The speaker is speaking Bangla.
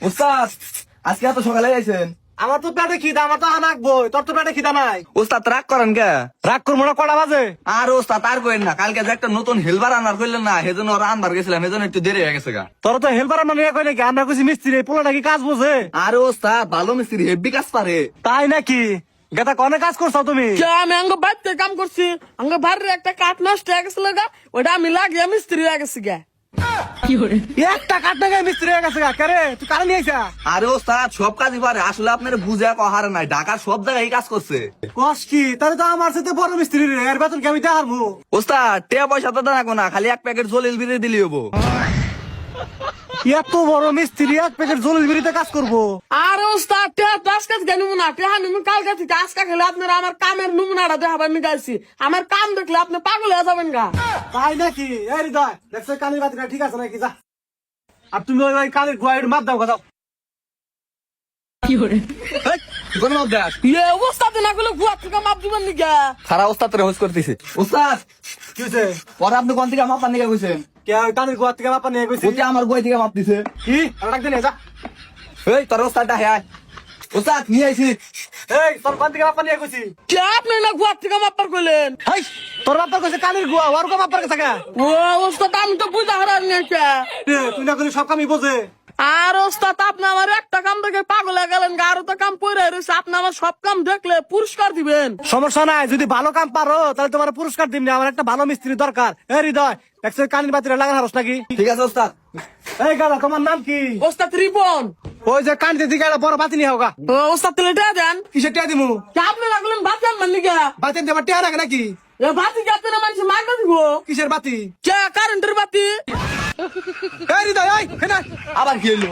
উস্তাদ আজকে এত সকালে আইছেন? আমার তো পেটে খিদা, আমার তো হানাক বই, তোর তো পেটে খিদা নাই। উস্তাদ রাগ করেন কে? রাগ করবো না, কটা বাজে? আর উস্তাদ আর কইেন না, কালকে যে একটা নতুন হেলবার আনার করলেন না, সেজন্য ওরা আনবার গেছিলাম, সেজন্য একটু দেরি হয়ে গেছে গা। তোর তো হেল্পার আমরা নিয়ে কই নাকি? আমরা কইছি মিস্ত্রি, পোলাটা কি কাজ বোঝে? আর উস্তাদ ভালো মিস্ত্রি, হেভি কাজ পারে। তাই নাকি? গেতা কনে কাজ করছো তুমি? আমি আঙ্গ বাড়িতে কাম করছি, আঙ্গ বাড়ির একটা কাঠ নষ্ট হয়ে গেছিল গা, ওটা আমি লাগিয়ে মিস্ত্রি হয়ে গেছি গা। একটা কাঠ টাকায় মিস্ত্রি হয়ে গেছে গা। কারে তুই কারে নিয়ে আইছা? আরে ওস্তাদ সব কাজই পারে, আসলে আপনার বুঝে কহার নাই, ঢাকার সব জায়গায় কাজ করছে। কস কি? তাহলে তো আমার সাথে বড় মিস্ত্রি রে, এর বেতন কি আমি দেওয়ার মু? ওস্তাদ টিয়া পয়সা তো দেনা না, খালি এক প্যাকেট জলিল বিড়ি দিলি হবো। এত বড় মিস্ত্রি এক প্যাকেট জলের বিড়িতে কাজ করবো? আর ওস্তাদ টেহা দশ কাজ গে নমুনা, টেহা নিমু কালকে থেকে আজকা খেলে আপনারা আমার কামের নমুনাটা দেখাবার নিগাইছি। আমার কাম দেখলে আপনি পাগল হয়ে যাবেন গা। তাই নাকি? এই হৃদয় দেখছো কানের বাতিটা ঠিক আছে নাকি? যা আর তুমি ওই কানের গোয়াইড মাপ দাও কথা। কোন মাপ দেখ এ অবস্থাতে না করলে গুয়া থেকে মাপ দিবেন নিগা। খারাপ ওস্তাদ রে হোস করতেছে। ওস্তাদ কি হয়েছে? পরে আপনি কোন থেকে মাপ পান নিয়ে কইছেন? কে ওই কানের গোয়া থেকে মাপা নিয়ে গেছি? ওতে আমার বই থেকে মাপ দিছে। কি আর ডাক দিনে যা। এই তোর ওস্তাদটা হ্যাঁ ওস্তাদ নিয়ে আইছি। এই তোর কান থেকে মাপা নিয়ে গেছি। কে আপনি না গুয়া থেকে মাপার কইলেন? হাই তোর বাপার কাছে কানের গোয়া, ওর গো মাপার কাছে কা? ও ওস্তাদ আমি তো বুঝা হারান না কে। তুই না করে সব কামই বোঝে। আর ওস্তাদ আপনি আমার একটা কাম দেখে পাগল হয়ে গেলেন গা, আরো তো কাম পড়ে রয়েছে। আপনি আমার সব কাম দেখলে পুরস্কার দিবেন। সমস্যা নাই, যদি ভালো কাম পারো তাহলে তোমার পুরস্কার দিমনি। আমার একটা ভালো মিস্ত্রি দরকার। এই হৃদয় দেখছো কানের বাতিটা লাগান হারস নাকি? ঠিক আছে ওস্তাদ। এই গালা তোমার নাম কি? ওস্তাদ রিপন। ওই যে কানতে দিকে একটা বড় বাতি নিয়ে হোগা। ও ওস্তাদ তেলে দেন। কিসের টিয়া দিমু? কে আপনি লাগলেন বাতি আনবেন নিগা? বাতি আনতে আমার টিয়া রাখে নাকি? এ বাতি কে আপনারা মানুষ মাগনা দিব? কিসের বাতি? কে কারেন্টের বাতি? এই হৃদয় এই হেনা আবার কি হলো?